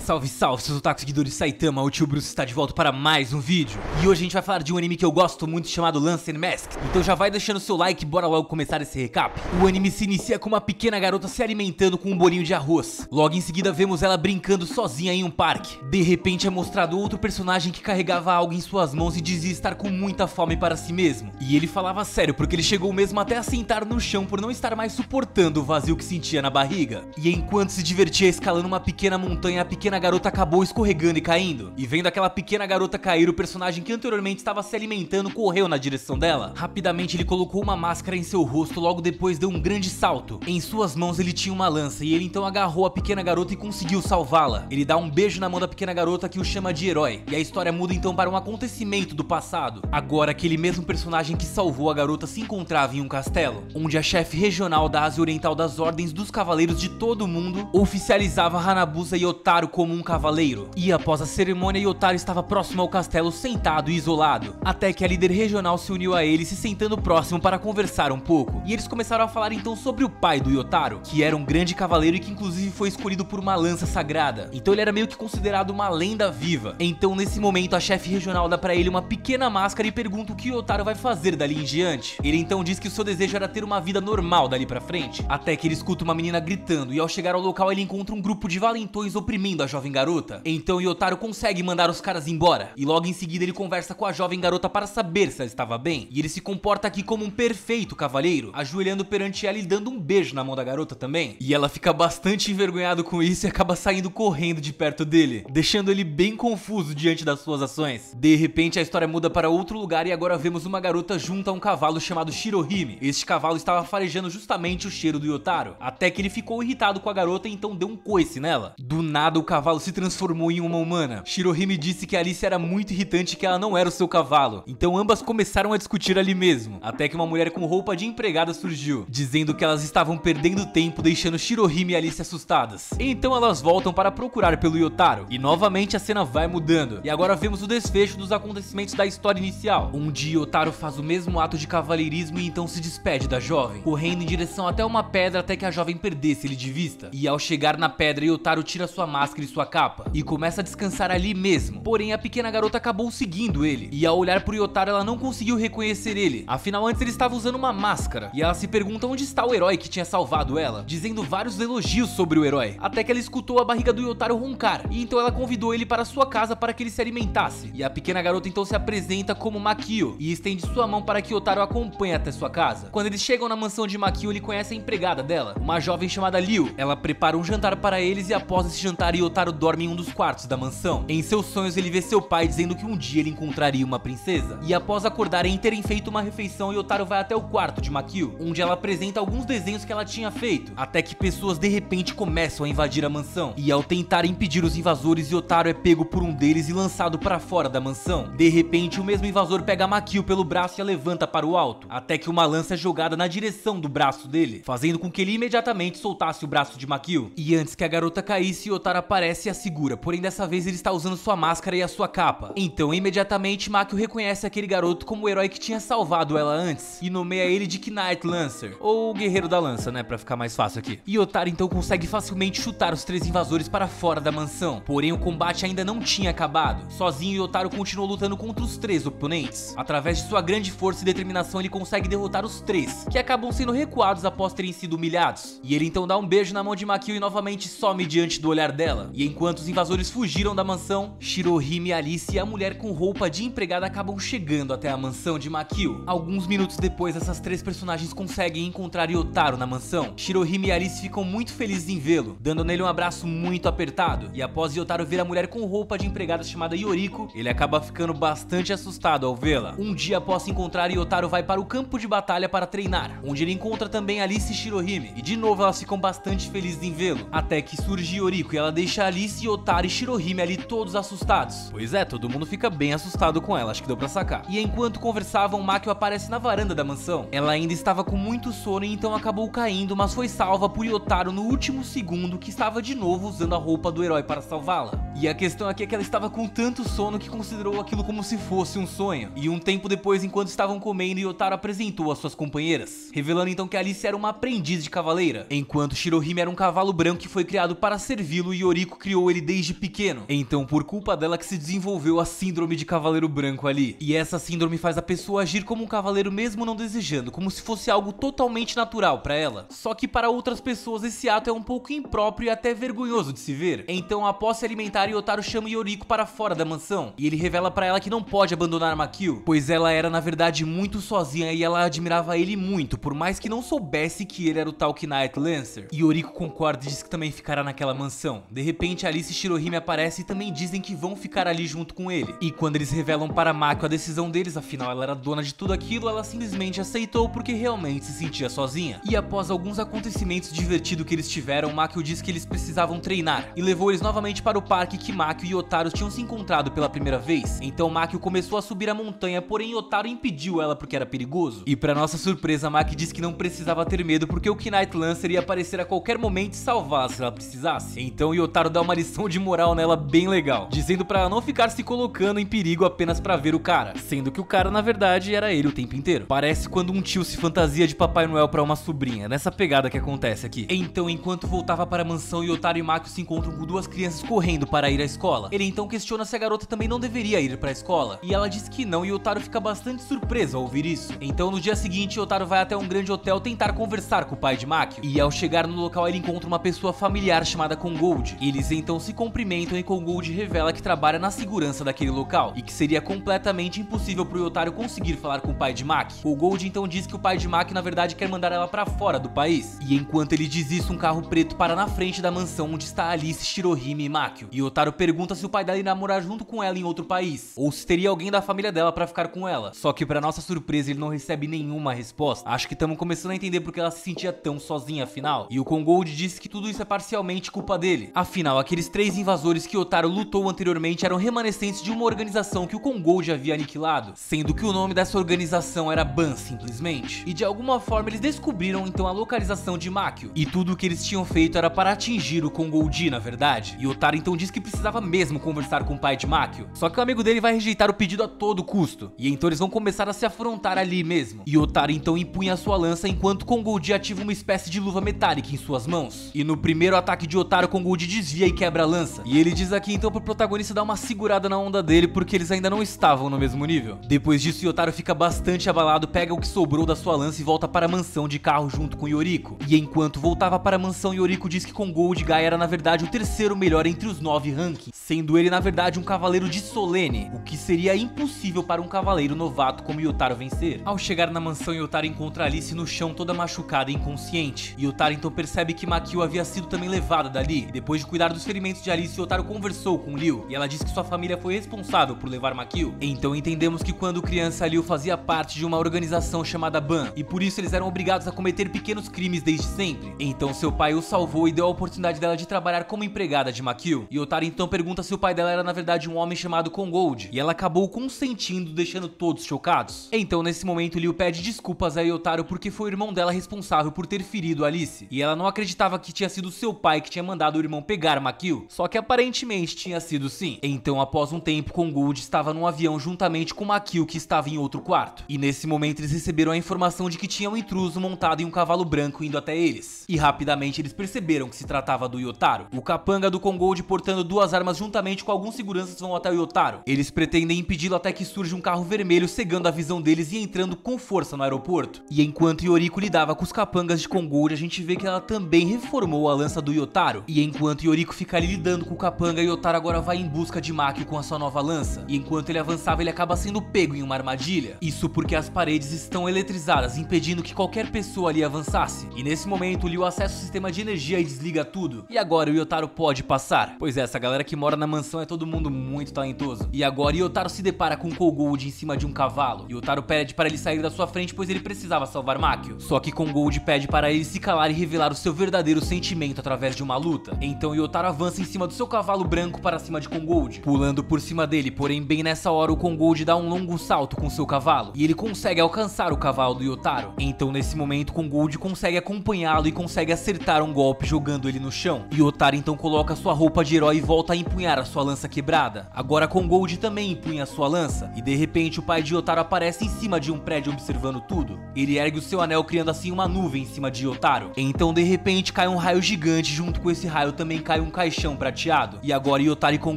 Salve, salve, seus otaku seguidores de Saitama, o tio Bruce está de volta para mais um vídeo. E hoje a gente vai falar de um anime que eu gosto muito chamado Lance and Mask. Então já vai deixando seu like e bora logo começar esse recap. O anime se inicia com uma pequena garota se alimentando com um bolinho de arroz. Logo em seguida vemos ela brincando sozinha em um parque. De repente é mostrado outro personagem que carregava algo em suas mãos e dizia estar com muita fome para si mesmo. E ele falava sério porque ele chegou mesmo até a sentar no chão por não estar mais suportando o vazio que sentia na barriga. E enquanto se divertia escalando uma pequena montanha, a pequena garota acabou escorregando e caindo. E vendo aquela pequena garota cair, o personagem que anteriormente estava se alimentando correu na direção dela. Rapidamente ele colocou uma máscara em seu rosto, logo depois deu um grande salto. Em suas mãos ele tinha uma lança e ele então agarrou a pequena garota e conseguiu salvá-la. Ele dá um beijo na mão da pequena garota que o chama de herói. E a história muda então para um acontecimento do passado. Agora aquele mesmo personagem que salvou a garota se encontrava em um castelo, onde a chefe regional da Ásia Oriental das Ordens dos Cavaleiros de todo o mundo oficializava Hanabusa Yotaro como um cavaleiro. E após a cerimônia, Yotaro estava próximo ao castelo, sentado e isolado, até que a líder regional se uniu a ele, se sentando próximo para conversar um pouco. E eles começaram a falar então sobre o pai do Yotaro, que era um grande cavaleiro e que inclusive foi escolhido por uma lança sagrada. Então ele era meio que considerado uma lenda viva. Então nesse momento a chefe regional dá pra ele uma pequena máscara e pergunta o que Yotaro vai fazer dali em diante. Ele então diz que o seu desejo era ter uma vida normal dali pra frente, até que ele escuta uma menina gritando e ao chegar ao local ele encontra um grupo de valentões oprimindo a jovem garota. Então Yotaro consegue mandar os caras embora e logo em seguida ele conversa com a jovem garota para saber se ela estava bem. E ele se comporta aqui como um perfeito cavalheiro, ajoelhando perante ela e dando um beijo na mão da garota também. E ela fica bastante envergonhada com isso e acaba saindo correndo de perto dele, deixando ele bem confuso diante das suas ações. De repente a história muda para outro lugar e agora vemos uma garota junto a um cavalo chamado Shirohime. Este cavalo estava farejando justamente o cheiro do Yotaro, até que ele ficou irritado com a garota e então deu um coice nela. Do nada o cavalo se transformou em uma humana. Shirohime disse que Alice era muito irritante e que ela não era o seu cavalo. Então ambas começaram a discutir ali mesmo, até que uma mulher com roupa de empregada surgiu, dizendo que elas estavam perdendo tempo, deixando Shirohime e Alice assustadas. Então elas voltam para procurar pelo Yotaro e novamente a cena vai mudando. E agora vemos o desfecho dos acontecimentos da história inicial, onde Yotaro faz o mesmo ato de cavalheirismo e então se despede da jovem, correndo em direção até uma pedra até que a jovem perdesse ele de vista. E ao chegar na pedra, Yotaro tira sua máscara e sua capa e começa a descansar ali mesmo. Porém a pequena garota acabou seguindo ele e ao olhar pro Yotaro ela não conseguiu reconhecer ele, afinal antes ele estava usando uma máscara. E ela se pergunta onde está o herói que tinha salvado ela, dizendo vários elogios sobre o herói, até que ela escutou a barriga do Yotaro roncar e então ela convidou ele para sua casa para que ele se alimentasse. E a pequena garota então se apresenta como Makio e estende sua mão para que Yotaro acompanhe até sua casa. Quando eles chegam na mansão de Makio, ele conhece a empregada dela, uma jovem chamada Liu. Ela prepara um jantar para eles e após esse jantar Yotaro dorme em um dos quartos da mansão. Em seus sonhos ele vê seu pai dizendo que um dia ele encontraria uma princesa. E após acordarem e terem feito uma refeição, Yotaro vai até o quarto de Makio, onde ela apresenta alguns desenhos que ela tinha feito, até que pessoas de repente começam a invadir a mansão. E ao tentar impedir os invasores, Yotaro é pego por um deles e lançado para fora da mansão. De repente o mesmo invasor pega Makio pelo braço e a levanta para o alto, até que uma lança é jogada na direção do braço dele, fazendo com que ele imediatamente soltasse o braço de Makio. E antes que a garota caísse, Yotaro aparece e a segura, porém dessa vez ele está usando sua máscara e a sua capa. Então imediatamente Makio reconhece aquele garoto como o herói que tinha salvado ela antes e nomeia ele de Knight Lancer, ou Guerreiro da Lança, né, pra ficar mais fácil aqui. E Yotaro então consegue facilmente chutar os três invasores para fora da mansão, porém o combate ainda não tinha acabado. Sozinho Yotaro continuou lutando contra os três oponentes. Através de sua grande força e determinação ele consegue derrotar os três, que acabam sendo recuados após terem sido humilhados. E ele então dá um beijo na mão de Makio e novamente some diante do olhar dela. E enquanto os invasores fugiram da mansão, Shirohime, Alice e a mulher com roupa de empregada acabam chegando até a mansão de Makio. Alguns minutos depois, essas três personagens conseguem encontrar Yotaro na mansão. Shirohime e Alice ficam muito felizes em vê-lo, dando nele um abraço muito apertado. E após Yotaro ver a mulher com roupa de empregada chamada Yoriko, ele acaba ficando bastante assustado ao vê-la. Um dia após se encontrar, Yotaro vai para o campo de batalha para treinar, onde ele encontra também Alice e Shirohime. E de novo elas ficam bastante felizes em vê-lo, até que surge Yoriko e ela deixa Alice, Yotaro e Shirohime ali todos assustados. Pois é, todo mundo fica bem assustado com ela, acho que deu pra sacar. E enquanto conversavam, Makio aparece na varanda da mansão. Ela ainda estava com muito sono e então acabou caindo, mas foi salva por Yotaro no último segundo, que estava de novo usando a roupa do herói para salvá-la. E a questão aqui é que ela estava com tanto sono que considerou aquilo como se fosse um sonho. E um tempo depois, enquanto estavam comendo, Yotaro apresentou as suas companheiras, revelando então que Alice era uma aprendiz de cavaleira, enquanto Shirohime era um cavalo branco que foi criado para servi-lo e Yoriko criou ele desde pequeno. Então por culpa dela que se desenvolveu a síndrome de cavaleiro branco ali. E essa síndrome faz a pessoa agir como um cavaleiro mesmo não desejando, como se fosse algo totalmente natural para ela. Só que para outras pessoas esse ato é um pouco impróprio e até vergonhoso de se ver. Então após se alimentar, Yotaro chama Yoriko para fora da mansão e ele revela para ela que não pode abandonar Makio, pois ela era na verdade muito sozinha e ela admirava ele muito, por mais que não soubesse que ele era o tal Knight Lancer. E Yoriko concorda e diz que também ficará naquela mansão. De repente Alice e Shirohime aparecem e também dizem que vão ficar ali junto com ele. E quando eles revelam para Makio a decisão deles, afinal ela era dona de tudo aquilo, ela simplesmente aceitou porque realmente se sentia sozinha. E após alguns acontecimentos divertidos que eles tiveram, Makio diz que eles precisavam treinar e levou eles novamente para o parque que Makio e Yotaro tinham se encontrado pela primeira vez. Então Makio começou a subir a montanha, porém Yotaro impediu ela porque era perigoso. E para nossa surpresa, Makio disse que não precisava ter medo porque o Knight Lancer ia aparecer a qualquer momento e salvar se ela precisasse. Então Yotaro dá uma lição de moral nela bem legal, dizendo para ela não ficar se colocando em perigo apenas para ver o cara, sendo que o cara na verdade era ele o tempo inteiro. Parece quando um tio se fantasia de Papai Noel para uma sobrinha, nessa pegada que acontece aqui. Então enquanto voltava para a mansão, Yotaro e Makio se encontram com duas crianças correndo para ir à escola. Ele então questiona se a garota também não deveria ir para a escola, e ela diz que não, e Yotaro fica bastante surpreso ao ouvir isso. Então no dia seguinte, Yotaro vai até um grande hotel tentar conversar com o pai de Makio, e ao chegar no local ele encontra uma pessoa familiar chamada Kongold. Eles então se cumprimentam e Kongold revela que trabalha na segurança daquele local, e que seria completamente impossível pro Yotaro conseguir falar com o pai de Makio. Kongold então diz que o pai de Makio na verdade quer mandar ela para fora do país, e enquanto ele diz isso, um carro preto para na frente da mansão onde está Alice, Shirohime e Makio. E Yotaro pergunta se o pai dela iria morar junto com ela em outro país, ou se teria alguém da família dela para ficar com ela. Só que para nossa surpresa ele não recebe nenhuma resposta. Acho que estamos começando a entender porque ela se sentia tão sozinha afinal. E o Kongold disse que tudo isso é parcialmente culpa dele. Afinal, aqueles 3 invasores que Yotaro lutou anteriormente eram remanescentes de uma organização que o Kongold havia aniquilado, sendo que o nome dessa organização era Ban, simplesmente. E de alguma forma eles descobriram então a localização de Makio, e tudo o que eles tinham feito era para atingir o Kongold, na verdade. E Yotaro então disse que precisava mesmo conversar com o pai de Makio, só que o amigo dele vai rejeitar o pedido a todo custo, e então eles vão começar a se afrontar ali mesmo. E Yotaro então empunha sua lança enquanto Kongold ativa uma espécie de luva metálica em suas mãos. E no primeiro ataque de Yotaro, Kongold desvia e quebra a lança. E ele diz aqui então pro protagonista dar uma segurada na onda dele porque eles ainda não estavam no mesmo nível. Depois disso, Yotaro fica bastante abalado, pega o que sobrou da sua lança e volta para a mansão de carro junto com Yoriko. E enquanto voltava para a mansão, Yoriko diz que Kongold Gai era na verdade o terceiro melhor entre os 9 rankings, sendo ele na verdade um cavaleiro de Solene, o que seria impossível para um cavaleiro novato como Yotaro vencer. Ao chegar na mansão, Yotaro encontra Alice no chão toda machucada e inconsciente. E Yotaro então percebe que Makio havia sido também levada dali. E depois de cuidar dos ferimentos de Alice, Yotaro conversou com Liu, e ela disse que sua família foi responsável por levar Makio. Então entendemos que quando criança, Liu fazia parte de uma organização chamada Ban, e por isso eles eram obrigados a cometer pequenos crimes desde sempre. Então seu pai o salvou e deu a oportunidade dela de trabalhar como empregada de Makio. E Yotaro então pergunta se o pai dela era na verdade um homem chamado Kongold, e ela acabou consentindo, deixando todos chocados. Então nesse momento Liu pede desculpas a Yotaro porque foi o irmão dela responsável por ter ferido Alice, e ela não acreditava que tinha sido seu pai que tinha mandado o irmão pegar Makio, só que aparentemente tinha sido sim. Então após um tempo, Kongold estava num avião juntamente com Makio, que estava em outro quarto, e nesse momento eles receberam a informação de que tinha um intruso montado em um cavalo branco indo até eles, e rapidamente eles perceberam que se tratava do Yotaro. O capanga do Kongold portando 2 armas juntamente com alguns seguranças vão até o Yotaro. Eles pretendem impedi-lo até que surge um carro vermelho cegando a visão deles e entrando com força no aeroporto. E enquanto Yoriko lidava com os capangas de Kongold, a gente vê que ela também reformou a lança do Yotaro. E enquanto Yoriko fica ali lidando com o capanga, Yotaro agora vai em busca de Makio com a sua nova lança. E enquanto ele avançava, ele acaba sendo pego em uma armadilha. Isso porque as paredes estão eletrizadas, impedindo que qualquer pessoa ali avançasse. E nesse momento, Liu acessa o sistema de energia e desliga tudo. E agora o Yotaro pode passar. Pois é, essa galera que mora na mansão é todo mundo muito talentoso. E agora Yotaro se depara com Kongold em cima de um cavalo. Yotaro pede para ele sair da sua frente, pois ele precisava salvar Makio. Só que Kongold pede para ele se calar e revelar o seu verdadeiro sentimento através de uma luta. Então Yotaro avança em cima do seu cavalo branco para cima de Kongold, pulando por cima dele, porém bem nessa hora o Kongold dá um longo salto com seu cavalo, e ele consegue alcançar o cavalo do Yotaro. Então nesse momento Kongold consegue acompanhá-lo e consegue acertar um golpe jogando ele no chão. E Yotaro então coloca sua roupa de herói e volta a empunhar a sua lança quebrada. Agora com Gold também empunha a sua lança, e de repente o pai de Yotaro aparece em cima de um prédio observando tudo. Ele ergue o seu anel criando assim uma nuvem em cima de Yotaro. Então de repente cai um raio gigante, junto com esse raio também cai um caixão prateado. E agora Yotaro e com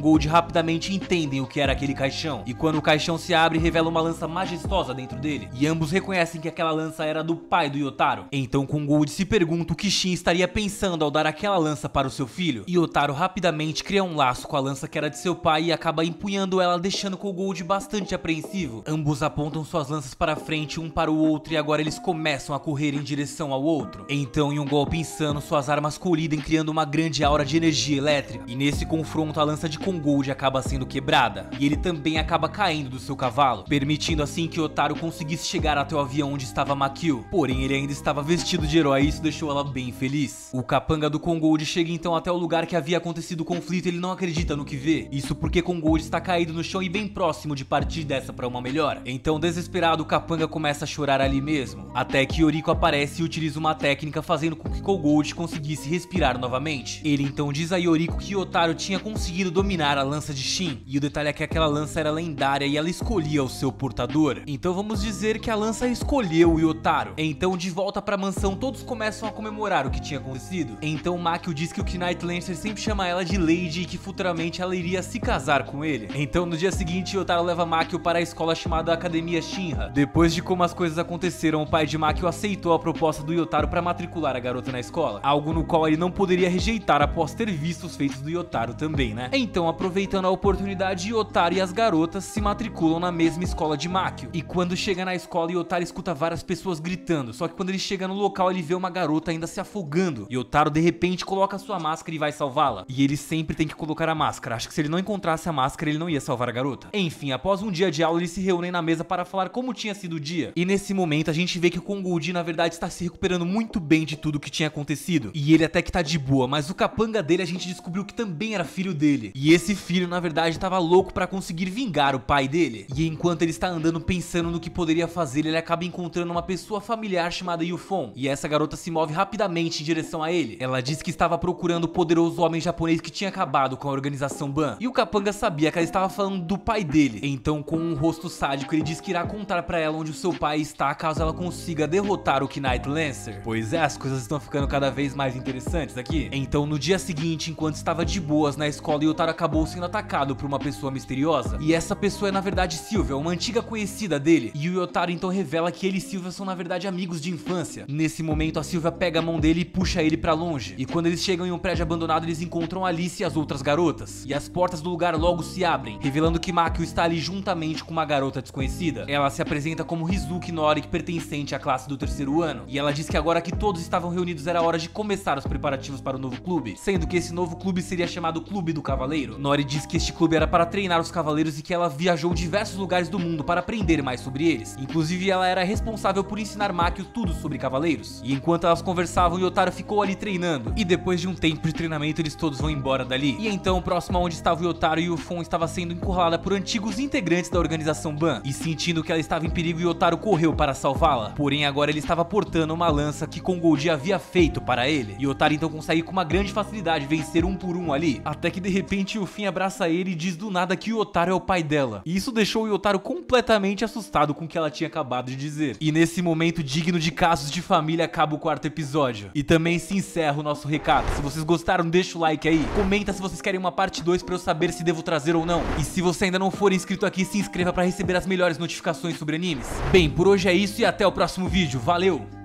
Gold rapidamente entendem o que era aquele caixão. E quando o caixão se abre, revela uma lança majestosa dentro dele. E ambos reconhecem que aquela lança era do pai do Yotaro. Então com Gold se pergunta o que Shin estaria pensando ao dar aquela lança para o seu filho. E Yotaro rapidamente cria um laço com a lança que era de seu pai e acaba empunhando ela, deixando com Gold bastante apreensivo. Ambos apontam suas lanças para frente, um para o outro, e agora eles começam a correr em direção ao outro. Então em um golpe insano, suas armas colidem, criando uma grande aura de energia elétrica. E nesse confronto a lança de Kongold acaba sendo quebrada, e ele também acaba caindo do seu cavalo, permitindo assim que Yotaro conseguisse chegar até o avião onde estava Makio. Porém ele ainda estava vestido de herói e isso deixou ela bem feliz. O capanga do Kongold chega então até o lugar que havia acontecido o conflito e ele não acredita no que vê. Isso porque Kongold está caído no chão e bem próximo de partir dessa para uma melhora. Então desesperado o capanga começa a chorar ali mesmo, até que Yoriko aparece e utiliza uma técnica fazendo com que Kongold conseguisse respirar novamente. Ele então diz a Yoriko que Yotaro tinha conseguido dominar a lança de Shin, e o detalhe é que aquela lança era lendária e ela escolhia o seu portador. Então vamos dizer que a lança escolheu o Yotaro. Então de volta para a mansão todos começam a comemorar o que tinha acontecido. Então Makio diz que o Knight Lancer sempre chama ela de Lady e que futuramente ela iria se casar com ele. Então no dia seguinte Yotaro leva Makio para a escola chamada Academia Shinra. Depois de como as coisas aconteceram, o pai de Makio aceitou a proposta do Yotaro para matricular a garota na escola, algo no qual ele não poderia rejeitar após ter visto os feitos do Yotaro também, né? Então aproveitando a oportunidade, Yotaro e as garotas se matriculam na mesma escola de Makio. E quando chega na escola, Yotaro escuta várias pessoas gritando, só que quando ele chega no local ele vê uma garota ainda se afogando. Yotaro de repente coloca sua máscara e vai salvá-la. E ele sempre tem que colocar a máscara, acho que se ele não encontrasse a máscara ele não ia salvar a garota. Enfim, após um dia de aula eles se reúnem na mesa para falar como tinha sido o dia. E nesse momento a gente vê que o Kongold na verdade está se recuperando muito bem de tudo que tinha acontecido. E ele até que tá de boa, mas o capanga dele a gente descobriu que também era filho dele. E esse filho na verdade estava louco para conseguir vingar o pai dele. E enquanto ele está andando pensando no que poderia fazer, ele acaba encontrando uma pessoa familiar chamada Yufon. E essa garota se move rapidamente em direção a ele. Ela diz que estava procurando o poderoso homem japonês que tinha acabado com a organização Ban. E o capanga sabia que ela estava falando do pai dele. Então com um rosto sádico ele diz que irá contar para ela onde o seu pai está caso ela consiga derrotar o Knight Lancer. Pois é, as coisas estão ficando cada vez mais interessantes aqui. Então no dia seguinte, enquanto estava de boas na escola, Yotaro acabou sendo atacado por uma pessoa misteriosa. E essa pessoa é na verdade Silvia, uma antiga conhecida dele. E o Yotaro então revela que ele e Silvia são na verdade amigos de infância. Nesse momento a Silvia pega a mão dele e puxa ele pra longe. E quando eles chegam em um prédio abandonado, eles encontram Alice e as outras garotas. E as portas do lugar logo se abrem, revelando que Makio está ali juntamente com uma garota desconhecida. Ela se apresenta como Rizuki Nori, pertencente à classe do terceiro ano. E ela diz que agora que todos estavam reunidos era hora de começar os preparativos para o novo clube, sendo que esse novo clube seria chamado Clube do Cavaleiro. Nori diz que este clube era para treinar os cavaleiros e que ela viajou diversos lugares do mundo para aprender mais sobre eles. Inclusive ela era responsável por ensinar Makio tudo sobre cavaleiros. E enquanto elas conversavam, Yotaro ficou ali treinando. E depois de um tempo de treinamento, eles todos vão embora dali. E então, próximo a onde estava o Yotaro, Yufon estava sendo encurralada por antigos integrantes da organização Ban. E sentindo que ela estava em perigo, Yotaro correu para salvá-la. Porém, agora ele estava portando uma lança que Kongold havia feito para ele. E Yotaro então consegue com uma grande facilidade vencer um por um ali. Até que de repente Yufin abraça ele e diz do nada que o Yotaro é o pai dela. E isso deixou o Yotaro completamente assustado com o que ela tinha acabado de dizer. E nesse momento digno de casos de família acaba o quarto episódio. E também se encerra o nosso recado. Se vocês gostaram, deixa o like aí. Comenta se vocês querem uma parte 2 para eu saber se devo trazer ou não. E se você ainda não for inscrito aqui, se inscreva para receber as melhores notificações sobre animes. Bem, por hoje é isso e até o próximo vídeo. Valeu!